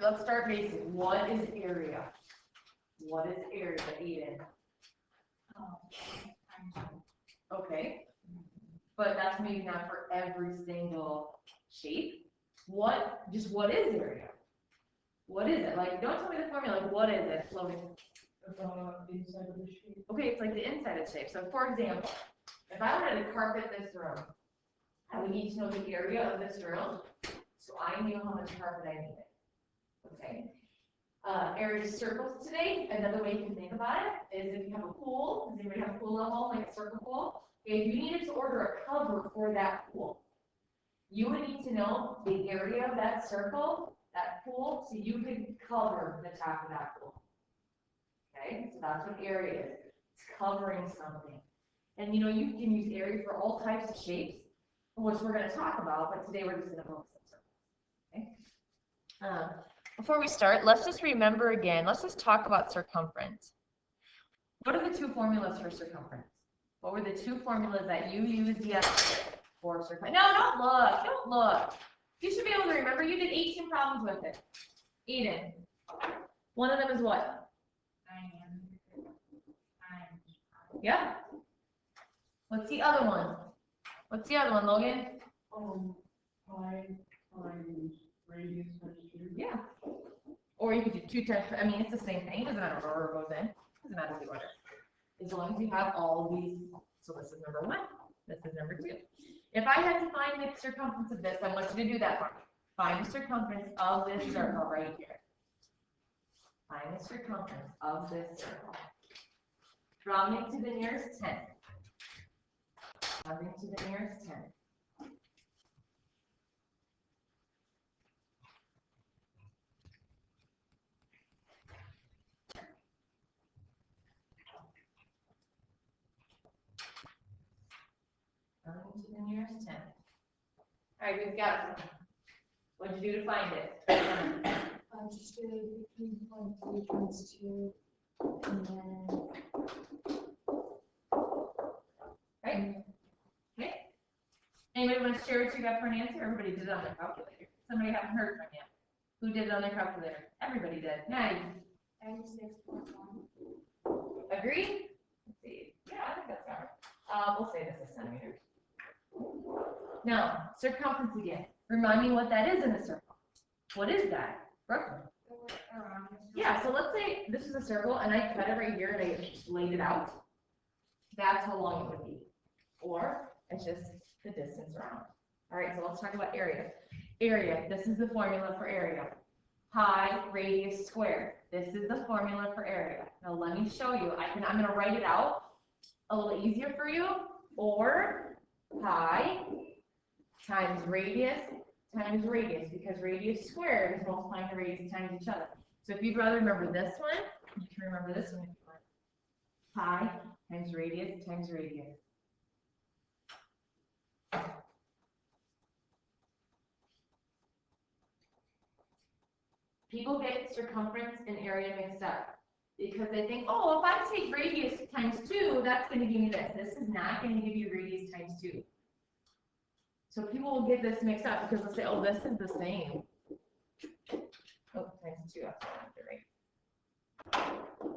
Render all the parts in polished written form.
let's start basic. What is area? What is area, Eden? Okay. But that's maybe not for every single shape. What is area? What is it? Like, don't tell me the formula, like, what is it? Slow me. The inside of the shape. Okay, it's like the inside of the shape. So, for example, if I wanted to carpet this room, I would need to know the area of this room, so I knew how much carpet I needed. Okay. Area of circles today, another way you can think about it is if you have a pool, does anybody have a pool at home, like a circle pool? If you needed to order a cover for that pool, you would need to know the area of that circle, that pool, so you could cover the top of that pool. Okay, so that's what area is. It's covering something. And you know, you can use area for all types of shapes, which we're going to talk about, but today we're just going to focus on circles. Okay. Before we start, let's just remember again, let's just talk about circumference. What are the two formulas for circumference? What were the two formulas that you used yesterday for circumference? No, don't look. You should be able to remember. You did 18 problems with it. Eden. One of them is what? Yeah. What's the other one? Logan? Pi times radius times 2. Yeah. Or you could do 2 times, I mean, it's the same thing. It doesn't matter what order it goes in. It doesn't matter the order. As long as you have all these. So this is number 1. This is number 2. If I had to find the circumference of this, I want you to do that for me. Find the circumference of this circle right here. Find the circumference of this circle. Rounding to the nearest 10. Rounding to the nearest 10. Rounding to the nearest 10. All right, we've got it. What'd you do to find it? I just did 15.3 times 2, and then. Right? Okay. Anybody want to share what you got for an answer? Everybody did it on their calculator. Somebody haven't heard from you. Who did it on their calculator? Everybody did. Nice. 96.1. Agree? Let's see. Yeah, I think that's right. We'll say this is centimeters. Now, circumference again. Remind me what that is in a circle. What is that? Brooklyn. Yeah, so let's say this is a circle and I cut it right here and I laid it out. That's how long it would be. Or it's just the distance around. All right, so let's talk about area. Area, this is the formula for area. Pi radius squared. This is the formula for area. Now let me show you. I'm going to write it out a little easier for you. Or pi times radius, because radius squared is multiplying the radius times each other. So if you'd rather remember this one, you can remember this one if you want. Pi times radius times radius. People get circumference and area mixed up because they think, oh, if I take radius times 2, that's going to give me this. This is not going to give you radius times 2. So people will get this mixed up because they'll say, oh, this is the same. Oh, times 2, right.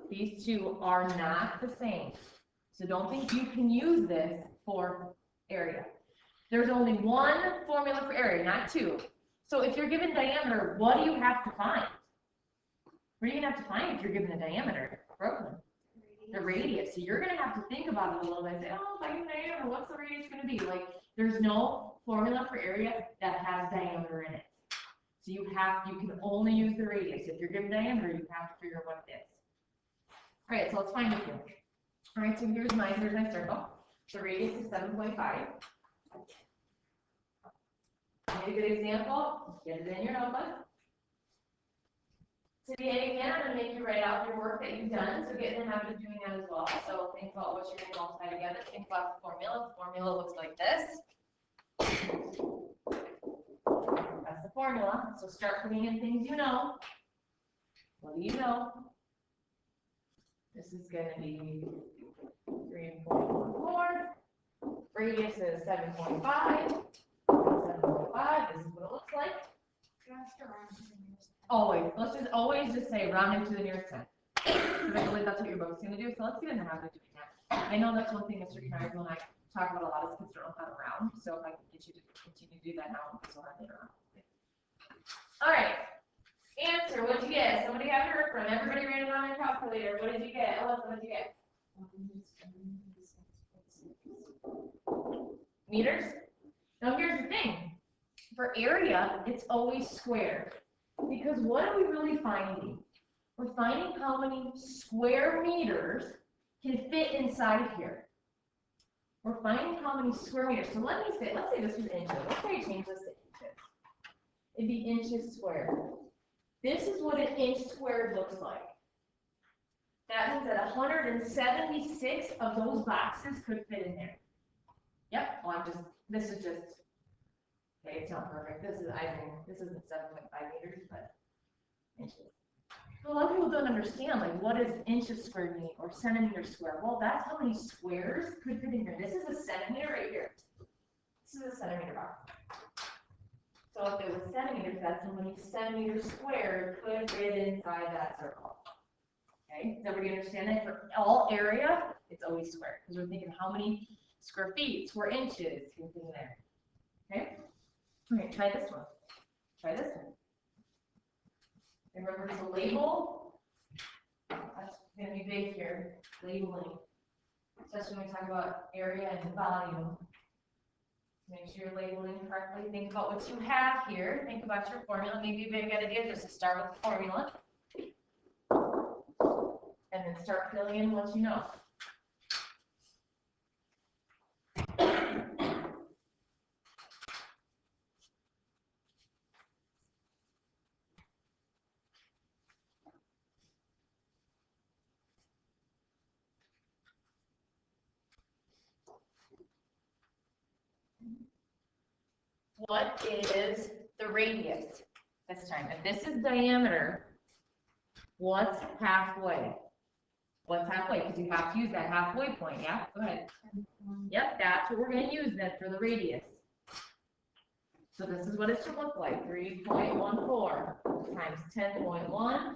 These two are not the same. So don't think you can use this for area. There's only one formula for area, not 2. So if you're given diameter, what do you have to find? What are you going to have to find if you're given the diameter? Brooklyn. The radius. So you're going to have to think about it a little bit and say, oh, if I give diameter, what's the radius going to be? Like, there's no formula for area that has diameter in it. So you can only use the radius. If you're given diameter, you have to figure out what it is. All right, so let's find it here. All right, so here's my circle. The radius is 7.5. Need a good example? Get it in your notebook. Today, again, I'm going to make you write out your work that you've done, so get in the habit of doing that as well. So think about what you're going to multiply together. Think about the formula. The formula looks like this. That's the formula. So start putting in things you know. What do you know? This is going to be 3.14. Radius is 7.5. 7.5. This is what it looks like. Always. Let's just always just say round it to the nearest 10. Because I believe that's what your book's going to do. So let's get in the habit of doing that. I know that's one thing Mr. Canardo and I talk about a lot is kids don't know how to round. So if I can get you to continue to do that now, it'll be so hard later on. All right. Answer. What'd you get? Somebody have your from. Everybody ran it on their calculator. What did you get? Alyssa, what did you get? Meters? Now here's the thing. For area, it's always squared. Because what are we really finding? We're finding how many square meters can fit inside here. We're finding how many square meters. So let's say this was inches. Let's say I change this to inches. It'd be inches squared. This is what an inch squared looks like. That means that 176 of those boxes could fit in there. Yep, well, this is just, okay, it's not perfect. This isn't 7.5 meters, but inches. A lot of people don't understand, like, what does inches squared mean, or centimeters squared? Well, that's how many squares could fit in here. This is a centimeter right here. This is a centimeter box. So if it was centimeters, that's how many centimeters squared could fit inside that circle. Okay, does everybody understand that? For all area, it's always squared, because we're thinking how many square feet, square inches can fit in there. Okay? All right, try this one. Try this one. Remember to label. That's going to be big here. Labeling. Especially when we talk about area and volume. Make sure you're labeling correctly. Think about what you have here. Think about your formula. Maybe a good idea just to start with the formula. And then start filling in what you know. What is the radius this time? If this is diameter, what's halfway? What's halfway? Because you have to use that halfway point, yeah? Go ahead. Yep, that's what we're going to use then for the radius. So this is what it should look like. 3.14 times 10.1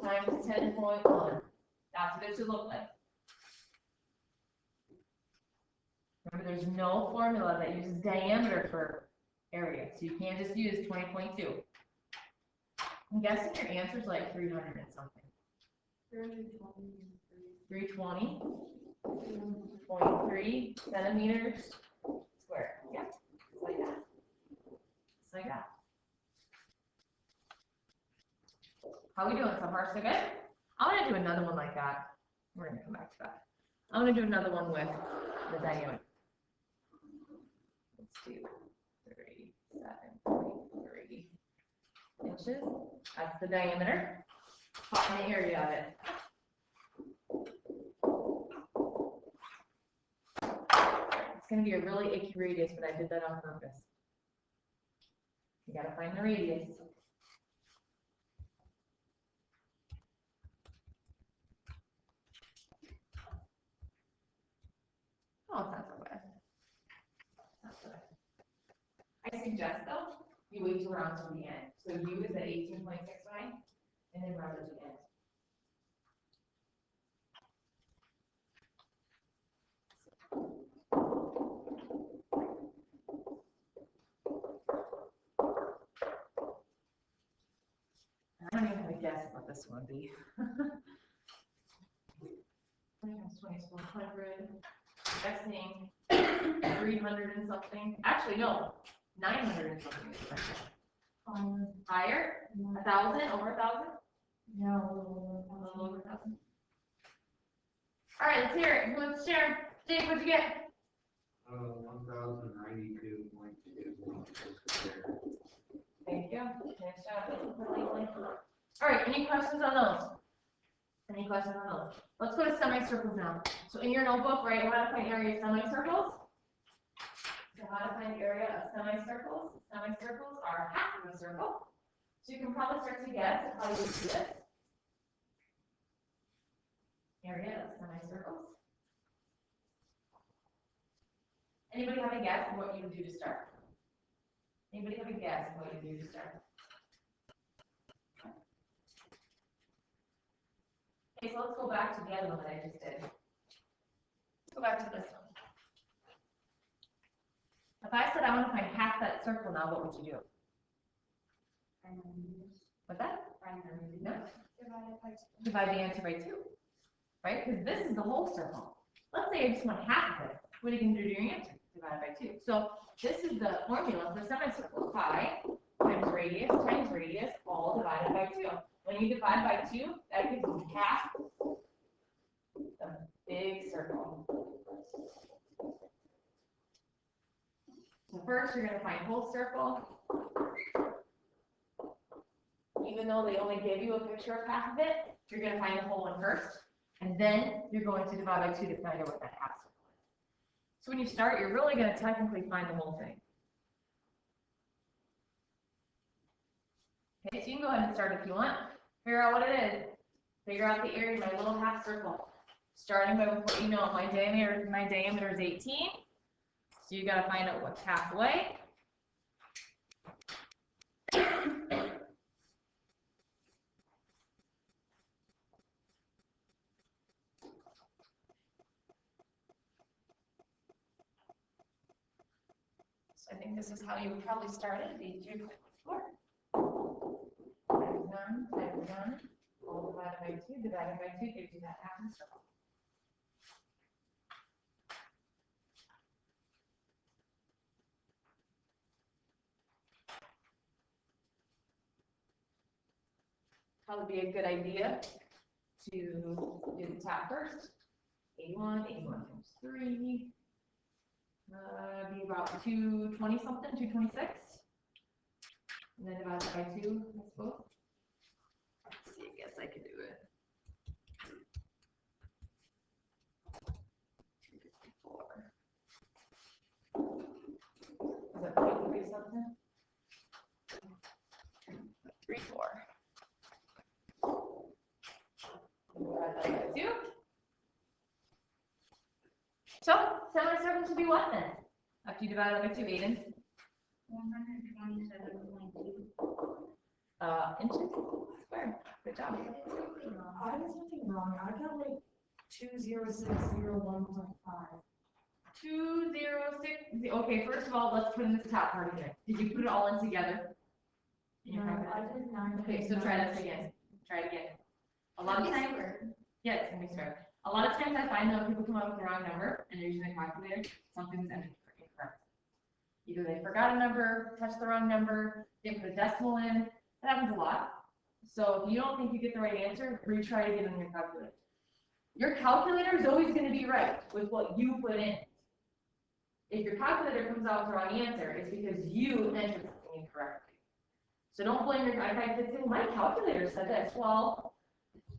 times 10.1. That's what it should look like. Remember, there's no formula that uses diameter for area, so you can't just use 20.2. I'm guessing your answer is like 300 and something. 320.3 centimeters squared. Yeah, just like that. Just like that. How are we doing so far? So good? I'm going to do another one like that. We're going to come back to that. I'm going to do another one with the diameter. Let's do 37.3 inches. That's the diameter. Find the area of it. It's going to be a really icky radius, but I did that on purpose. You got to find the radius. Oh, it's not so bad. Not so bad. I suggest, though, you wait till round to the end. So U is at 18.69, and then round to the end. I don't even have a guess what this one would be. 20 times 20 is 400. Guessing 300 and something. Actually, no, 900 and something. Higher? 1,000? Over 1,000? No, A little over 1,000. All right, let's hear it. Who wants to share? Jake, what'd you get? 1,092.2. Thank you. Nice job. All right, any questions on those? Any questions on those? Let's go to semicircles now. So in your notebook, write how to find area of semicircles. So how to find area of semicircles. Semicircles are half of a circle. So you can probably start to guess how you do this. Area of semicircles. Anybody have a guess of what you would do to start? Anybody have a guess of what you would do to start? Okay, so let's go back to the other one that I just did. Let's go back to this one. If I said I want to find half that circle now, what would you do? What's that? No. Divide the answer by 2. Right? Because this is the whole circle. Let's say I just want half of it. What are you going to do to your answer? Divide it by 2. So this is the formula for semicircle. Pi times radius, all divided by 2. When you divide by 2, that gives you half the big circle. So first, you're going to find whole circle. Even though they only give you a picture of half of it, you're going to find the whole one first. And then you're going to divide by 2 to find out what that half circle is. So when you start, you're really going to technically find the whole thing. Okay, so you can go ahead and start if you want. Figure out what it is. Figure out the area of my little half circle. Starting by what you know, my diameter is 18. So you got to find out what's halfway. So I think this is how you would probably start it. Be 2 4. Times 1, all divided by 2 gives you that half circle. Probably be a good idea to do the top first. 81 times 3. Be about 220 something, 226. And then divide it by 2, I suppose. Let's see, I guess I could do it. 254. Is that 0.3 something? 34. Divide that by 2. So, semicircle should be what then? After you divide it by 2, Aiden? 127.2. Inches squared. Good job. I did something wrong. I got like 20601.5. 206. Okay, first of all, let's put in this top part again. Did you put it all in together? No, I did not. Okay, so try this again. Try it again. A lot of times, yeah, it's gonna be squared. A lot of times I find that when people come up with the wrong number and they're using a calculator, something's incorrect. Either they forgot a number, touched the wrong number, didn't put a decimal in. That happens a lot. So if you don't think you get the right answer, retry to get in your calculator. Your calculator is always going to be right with what you put in. If your calculator comes out with the wrong answer, it's because you entered something incorrectly. So don't blame your calculator. My calculator said this. Well,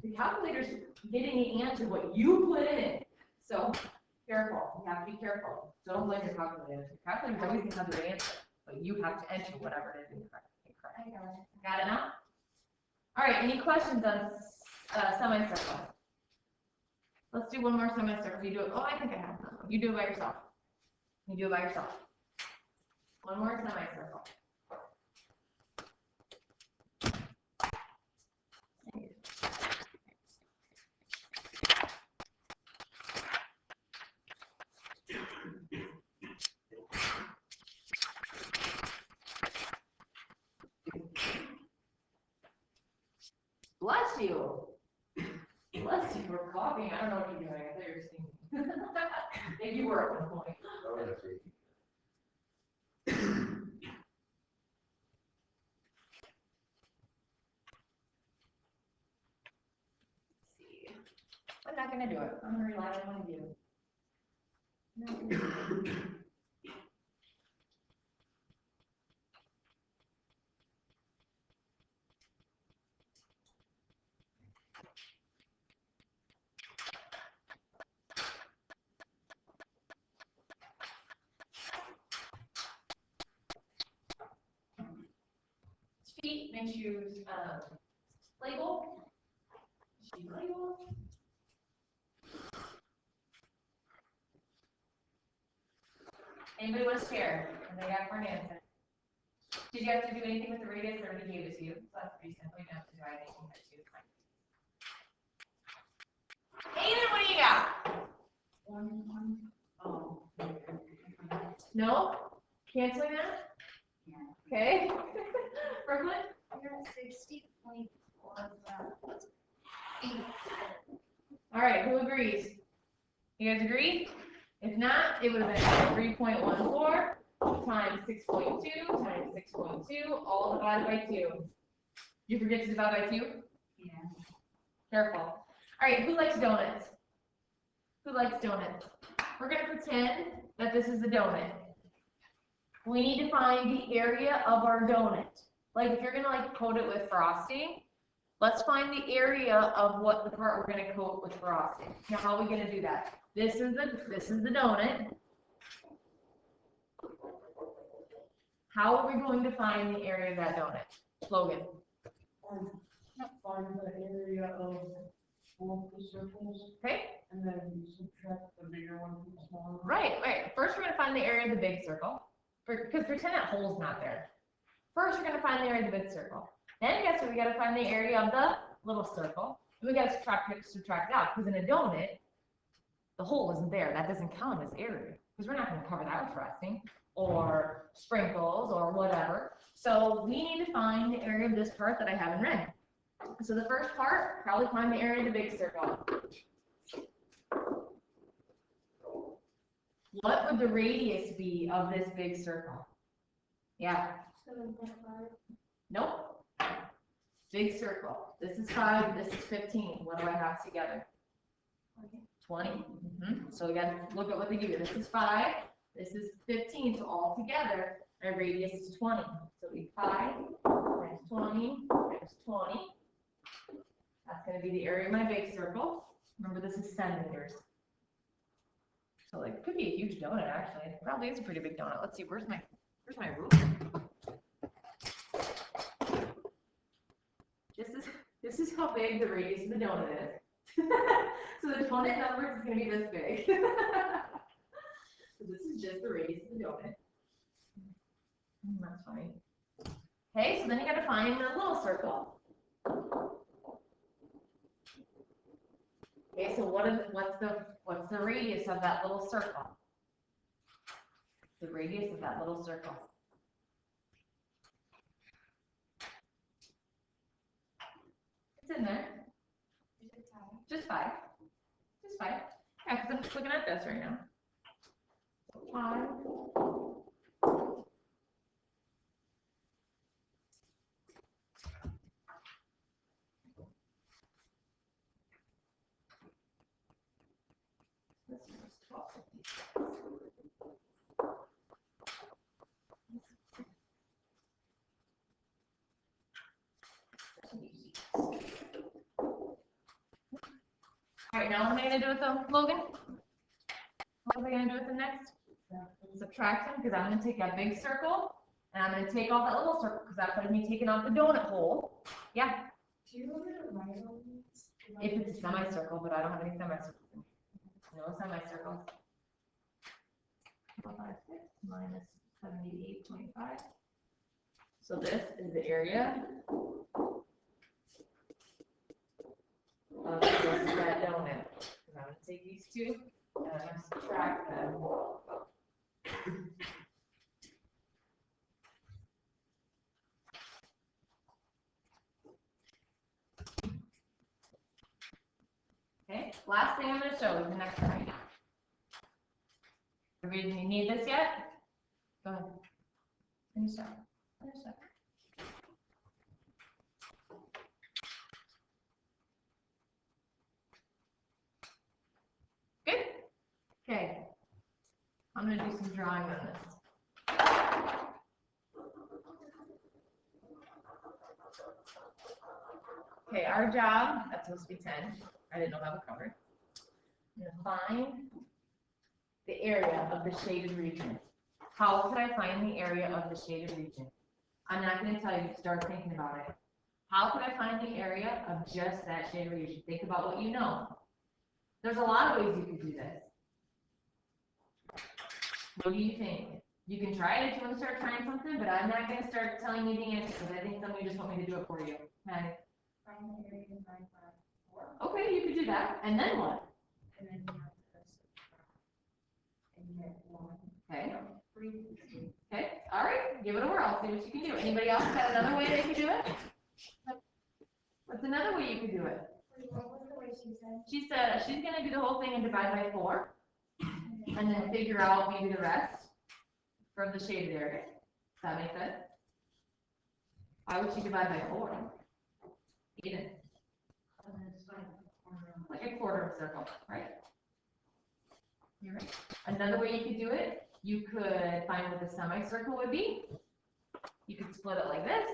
the calculator's getting the answer what you put in. So careful. You have to be careful. So don't blame your calculator. Your calculator always going to have the right answer, but you have to enter whatever it is incorrect. Got it now? All right. Any questions on semicircle? Let's do one more semicircle. You do it. Oh, I think I have one. You do it by yourself. You do it by yourself. One more semicircle. Bless you. Bless you for coughing. I don't know what you're doing. I thought you were singing. Maybe you were at one point. See. I'm not going to do it. I'm going to rely on one of you. Feet, make sure you use label. Sheet label. Anybody want to share? And they got for an answer. Did you have to do anything with the radius, or already gave it to you? So that's pretty simple. You don't have to do anything with it too. No? Canceling that? Yeah. Okay. Brooklyn? You're at 60.4. All right, who agrees? You guys agree? If not, it would have been 3.14 times 6.2 times 6.2, all divided by 2. Did you forget to divide by 2? Yeah. Careful. All right, who likes donuts? Who likes donuts? We're going to pretend that this is a donut. We need to find the area of our donut. Like if you're going to like coat it with frosting, let's find the area of what the part we're going to coat with frosting. Now, how are we going to do that? This is the donut. How are we going to find the area of that donut? Logan. Find the area of both the circles, Okay? and then you subtract the bigger one from the smaller one. Right. First, we're going to find the area of the big circle. Because pretend that hole's not there. First, we're going to find the area of the big circle. Then, guess what? We got to find the area of the little circle. And we got to subtract it out. Because in a donut, the hole isn't there. That doesn't count as area. Because we're not going to cover that with frosting or sprinkles or whatever. So we need to find the area of this part that I have in red. So the first part, probably find the area of the big circle. What would the radius be of this big circle? Yeah. 7.5. Nope. Big circle. This is 5, this is 15. What do I have together? 20. So we got to look at what they give you. This is 5, this is 15. So all together, our radius is 20. So we 5 times 20 times 20. That's going to be the area of my big circle. Remember, this is centimeters. So like, it could be a huge donut actually. It probably is a pretty big donut. Let's see, where's my ruler? This is how big the radius of the donut is. So the donut number is going to be this big. So this is just the radius of the donut. That's funny. Okay, so then you got to find the little circle. Okay, so what's the radius of that little circle? The radius of that little circle. It's in there. Just 5. Just 5. Yeah, because I'm just looking at this right now. 5. This is 12. All right, now what am I going to do with them, Logan? What am I going to do with them next? Subtract them, because I'm going to take that big circle, and I'm going to take off that little circle, because that's going to be taking off the donut hole. Yeah? Do you want me to write on these? If it's a semicircle, but I don't have any semicircles. No semicircles. 456 minus 78.5. So this is the area of that donut. And I'm going to take these two and I'm going to subtract them. Okay, last thing I'm going to show is the next one right now. Everybody, you need this yet? Go ahead. Finish up. Finish up. Good? Okay. I'm going to do some drawing on this. Okay, our job, that's supposed to be 10. I didn't know that was covered. I'm going to find the area of the shaded region. How could I find the area of the shaded region? I'm not going to tell you, start thinking about it. How could I find the area of just that shaded region? Think about what you know. There's a lot of ways you could do this. What do you think? You can try it if you want to start trying something, but I'm not going to start telling you the answer because I think some of you just want me to do it for you. Okay? Find the area of 954. Okay, you could do that. And then what? And then you have to subtract. And you get 1. Okay. 360. Okay, all right, give it a whirl, see what you can do. Anybody else got another way they could do it? What's another way you could do it? What was the way she said? She said she's gonna do the whole thing and divide by 4, and then figure out maybe the rest from the shaded area. Does that make sense? Why would she divide by 4? Eden, like a quarter of a circle, right? You're right. Another way you could do it, you could find what the semicircle would be. You could split it like this.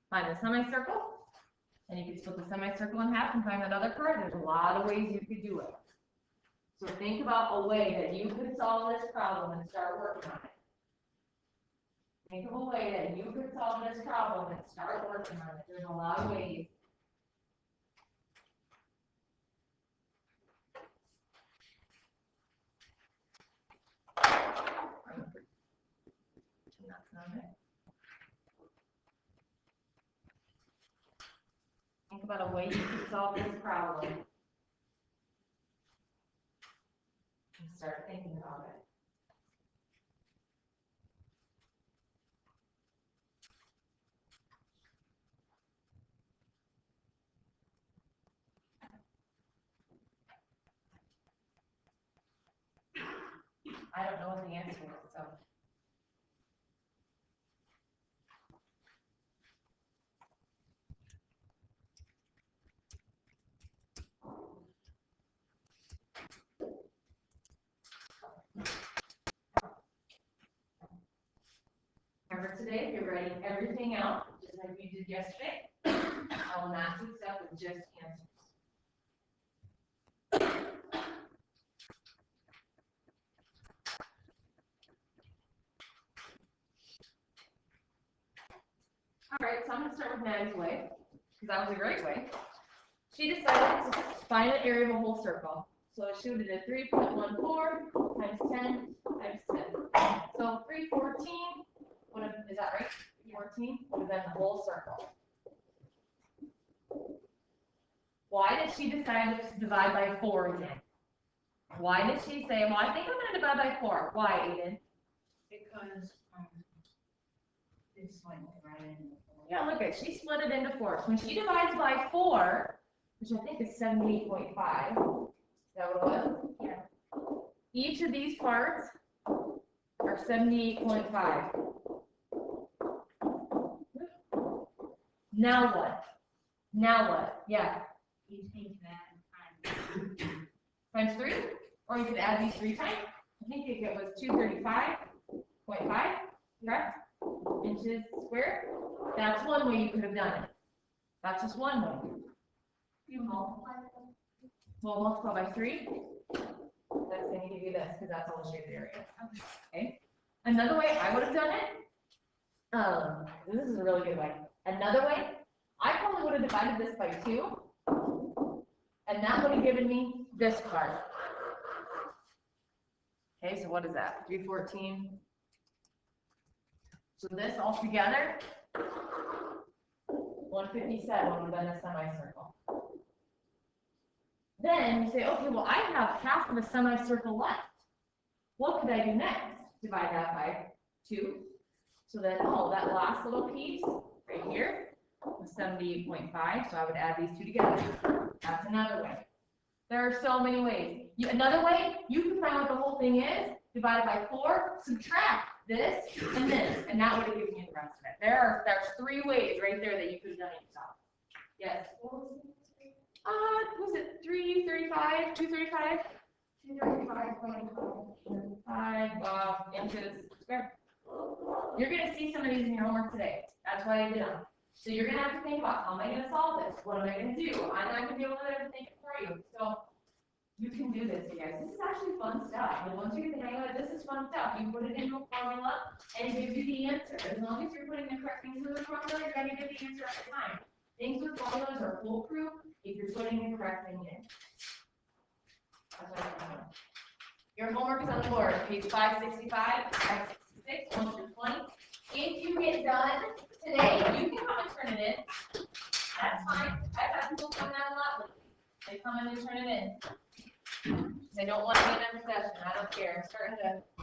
Find the semicircle, and you could split the semicircle in half and find that other part. There's a lot of ways you could do it. So think about a way that you could solve this problem and start working on it. Think of a way that you could solve this problem and start working on it. There's a lot of ways. That's not it. Think about a way you could solve this problem. And start thinking about it. I don't know what the answer is, so. Remember today, if you're writing everything out, just like we did yesterday, I will not accept with just answers. All right, so I'm going to start with Maddie's way, because that was a great way. She decided to find the area of a whole circle. So she would do 3.14 times 10 times 10. So 314, is that right? 14 would have been the whole circle. Why did she decide to divide by 4 again? Why did she say, well, I think I'm going to divide by 4? Why, Aiden? Because, it's like right in the. Yeah, look at, she split it into 4. So when she divides by 4, which I think is 78.5, is that what it was? Yeah. Each of these parts are 78.5. Now what? Now what? Yeah. You think that Times 3? Or you could add these 3 times. I think it was 235.5, correct? Inches squared. That's one way you could have done it. That's just one way. you multiply them? Well, multiply by 3. That's going to give you this, because that's all the shaded area. Okay. Another way I would have done it, this is a really good way. Another way, I probably would have divided this by 2, and that would have given me this part. Okay, so what is that? 314. So this all together, 157 would have been a semicircle. Then you say, okay, well, I have half of a semicircle left. What could I do next? Divide that by 2. So then, that last little piece right here was 78.5. So I would add these 2 together. That's another way. There are so many ways. Another way, you can find what the whole thing is, divide it by 4, subtract this, and that would have given you the rest of it. There's 3 ways right there that you could have done it yourself. Yes. What was it? Was it 335, 235? 235.5 inches squared. You're going to see some of these in your homework today. That's why I did them. So you're going to have to think about, how am I going to solve this? What am I going to do? I'm not going to be able to think it for you. So you can do this, you guys. This is actually fun stuff. And once you get the hang of it, this is fun stuff. You put it into a formula, and it gives you the answer. As long as you're putting the correct things in the formula, you're going to get the answer every time. Things with formulas are foolproof if you're putting the correct thing in. That's what I'm doing. Your homework is on the board, page 565, 566, 1 through 20. If you get done today, you can come and turn it in. That's fine. I've had people come down a lot lately. They come in and turn it in. They don't want to be in their possession. I don't up here, starting to